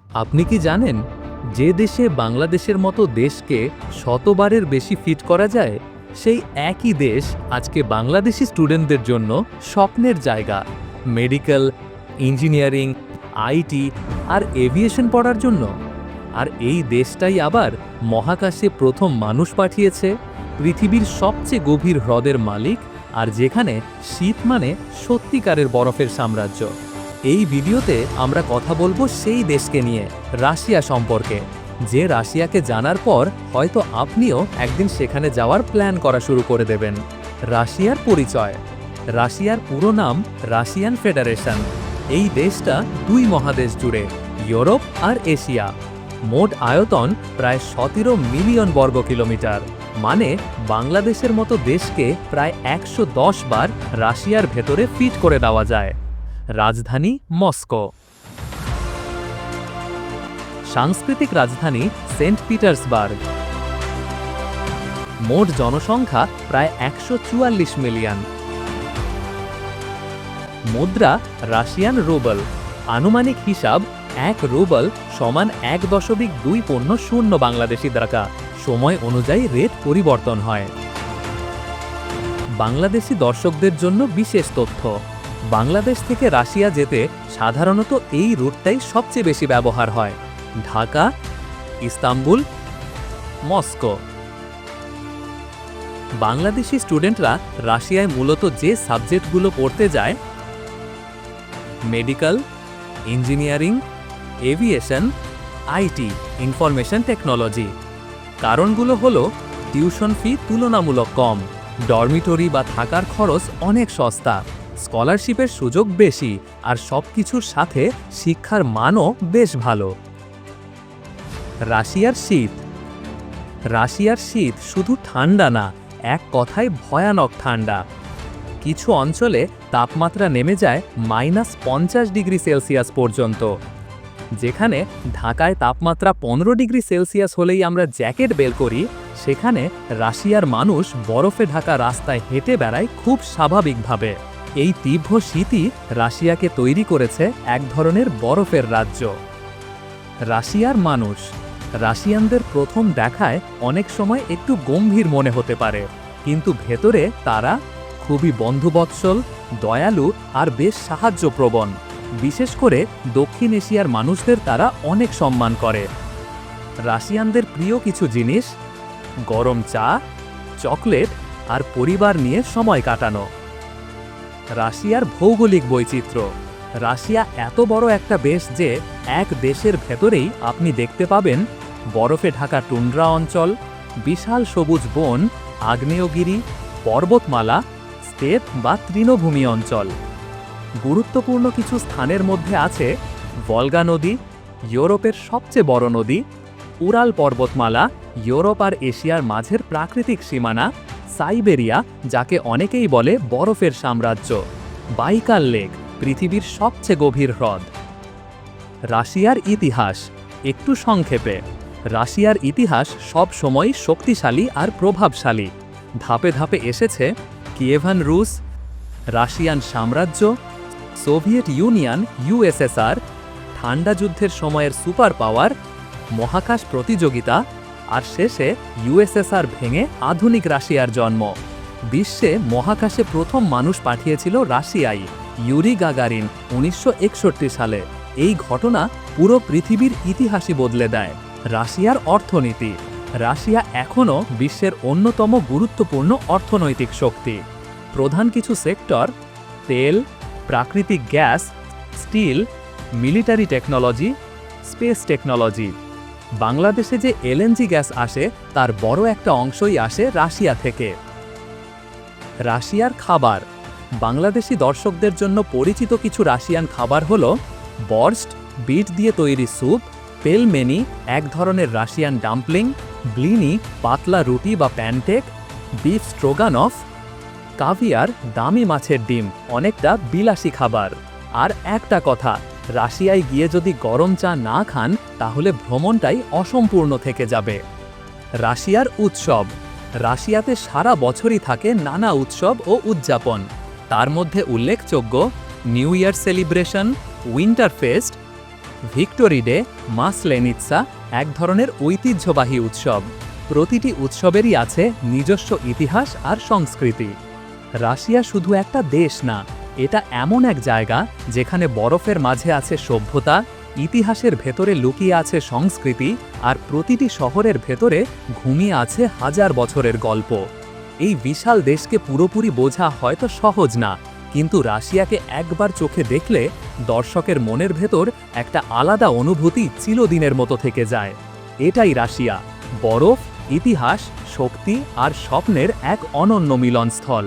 আপনি কি জানেন যে দেশে বাংলাদেশের মতো দেশকে শতবারের বেশি ফিট করা যায় সেই একই দেশ আজকে বাংলাদেশি স্টুডেন্টদের জন্য স্বপ্নের জায়গা মেডিকেল ইঞ্জিনিয়ারিং আইটি আর এভিয়েশন পড়ার জন্য। আর এই দেশটাই আবার মহাকাশে প্রথম মানুষ পাঠিয়েছে, পৃথিবীর সবচেয়ে গভীর হ্রদের মালিক, আর যেখানে শীত মানে সত্যিকারের বরফের সাম্রাজ্য। এই ভিডিওতে আমরা কথা বলবো সেই দেশকে নিয়ে, রাশিয়া সম্পর্কে, যে রাশিয়াকে জানার পর হয়তো আপনিও একদিন সেখানে যাওয়ার প্ল্যান করা শুরু করে দেবেন। রাশিয়ার পরিচয়। রাশিয়ার পুরো নাম রাশিয়ান ফেডারেশন। এই দেশটা দুই মহাদেশ জুড়ে, ইউরোপ আর এশিয়া। মোট আয়তন প্রায় 17 মিলিয়ন বর্গ কিলোমিটার, মানে বাংলাদেশের মতো দেশকে প্রায় 110 বার রাশিয়ার ভেতরে ফিট করে দেওয়া যায়। রাজধানী মস্কো। সাংস্কৃতিক রাজধানী সেন্ট পিটার্সবার্গ। মোট জনসংখ্যা প্রায় 144 মিলিয়ন। মুদ্রা রাশিয়ান রুবল। আনুমানিক হিসাব 1 রুবল সমান 1.250 বাংলাদেশি টাকা। সময় অনুযায়ী রেট পরিবর্তন হয়। বাংলাদেশি দর্শকদের জন্য বিশেষ তথ্য। বাংলাদেশ থেকে রাশিয়া যেতে সাধারণত এই রুটটাই সবচেয়ে বেশি ব্যবহার হয়: ঢাকা, ইস্তাম্বুল, মস্কো। বাংলাদেশি স্টুডেন্টরা রাশিয়ায় মূলত যে সাবজেক্টগুলো পড়তে যায়: medical, engineering, aviation, IT, information technology. কারণগুলো হলো টিউশন ফি তুলনামূলক কম, ডরমিটরি বা থাকার খরচ অনেক সস্তা, স্কলারশিপের সুযোগ বেশি, আর সবকিছুর সাথে শিক্ষার মানও বেশ ভালো। রাশিয়ার শীত। রাশিয়ার শীত শুধু ঠান্ডা না, এক কথায় ভয়ানক ঠান্ডা। কিছু অঞ্চলে তাপমাত্রা নেমে যায় -50 ডিগ্রি সেলসিয়াস পর্যন্ত। যেখানে ঢাকায় তাপমাত্রা 15 ডিগ্রি সেলসিয়াস হলেই আমরা জ্যাকেট বের করি, সেখানে রাশিয়ার মানুষ বরফে ঢাকা রাস্তায় হেঁটে বেড়ায় খুব স্বাভাবিকভাবে। এই তীব্র শীতই রাশিয়াকে তৈরি করেছে এক ধরনের বরফের রাজ্য। রাশিয়ার মানুষ। রাশিয়ানদের প্রথম দেখায় অনেক সময় একটু গম্ভীর মনে হতে পারে, কিন্তু ভেতরে তারা খুবই বন্ধুবৎসল, দয়ালু আর বেশ সাহায্যপ্রবণ। বিশেষ করে দক্ষিণ এশিয়ার মানুষদের তারা অনেক সম্মান করে। রাশিয়ানদের প্রিয় কিছু জিনিস: গরম চা, চকলেট আর পরিবার নিয়ে সময় কাটানো। রাশিয়ার ভৌগোলিক বৈচিত্র্য। রাশিয়া এত বড় একটা দেশ যে এক দেশের ভেতরেই আপনি দেখতে পাবেন বরফে ঢাকা টুন্ড্রা অঞ্চল, বিশাল সবুজ বন, আগ্নেয়গিরি, পর্বতমালা, স্টেপ বা তৃণভূমি অঞ্চল। গুরুত্বপূর্ণ কিছু স্থানের মধ্যে আছে ভলগা নদী, ইউরোপের সবচেয়ে বড় নদী; উরাল পর্বতমালা, ইউরোপ আর এশিয়ার মাঝের প্রাকৃতিক সীমানা; সাইবেরিয়া, যাকে অনেকেই বলে বরফের সাম্রাজ্য; বাইকাল লেক, পৃথিবীর সবচেয়ে গভীর হ্রদ। রাশিয়ার ইতিহাস। একটু সংক্ষেপে, রাশিয়ার ইতিহাস সব সময় শক্তিশালী আর প্রভাবশালী। ধাপে ধাপে এসেছে কিয়েভান রুস, রাশিয়ান সাম্রাজ্য, সোভিয়েত ইউনিয়ন ইউএসএসআর, ঠান্ডা যুদ্ধের সময়ের সুপার পাওয়ার, মহাকাশ প্রতিযোগিতা, আর শেষে ইউএসএসআর ভেঙে আধুনিক রাশিয়ার জন্ম। বিশ্বে মহাকাশে প্রথম মানুষ পাঠিয়েছিল রাশিয়াই, ইউরি গাগারিন, 1961 সালে। এই ঘটনা পুরো পৃথিবীর ইতিহাসই বদলে দেয়। রাশিয়ার অর্থনীতি। রাশিয়া এখনও বিশ্বের অন্যতম গুরুত্বপূর্ণ অর্থনৈতিক শক্তি। প্রধান কিছু সেক্টর: তেল, প্রাকৃতিক gas, steel, military technology, space technology. বাংলাদেশে যে এলএনজি গ্যাস আসে তার বড় একটা অংশই আসে রাশিয়া থেকে। রাশিয়ার খাবার। বাংলাদেশি দর্শকদের জন্য পরিচিত কিছু রাশিয়ান খাবার হলো বর্স্ট, বিট দিয়ে তৈরি স্যুপ; পেলমেনি, এক ধরনের রাশিয়ান ডাম্পলিং; ব্লিনি, পাতলা রুটি বা প্যানকেক; বিফ স্ট্রোগানফ; কাভিয়ার, দামি মাছের ডিম, অনেকটা বিলাসী খাবার। আর একটা কথা, রাশিয়ায় গিয়ে যদি গরম চা না খান তাহলে ভ্রমণটাই অসম্পূর্ণ থেকে যাবে। রাশিয়ার উৎসব। রাশিয়াতে সারা বছরই থাকে নানা উৎসব ও উদযাপন। তার মধ্যে উল্লেখযোগ্য new year celebration, winter fest, victory day, Maslenitsa এক ধরনের ঐতিহ্যবাহী উৎসব। প্রতিটি উৎসবেরই আছে নিজস্ব ইতিহাস আর সংস্কৃতি। রাশিয়া শুধু একটা দেশ না, এটা এমন এক জায়গা যেখানে বরফের মাঝে আছে সভ্যতা, ইতিহাসের ভেতরে লুকিয়ে আছে সংস্কৃতি, আর প্রতিটি শহরের ভেতরে ঘুমিয়ে আছে হাজার বছরের গল্প। এই বিশাল দেশকে পুরোপুরি বোঝা হয়তো সহজ না, কিন্তু রাশিয়াকে একবার চোখে দেখলে দর্শকের মনের ভেতর একটা আলাদা অনুভূতি চিরদিনের মতো থেকে যায়। এটাই রাশিয়া, বরফ, ইতিহাস, শক্তি আর স্বপ্নের এক অনন্য মিলনস্থল।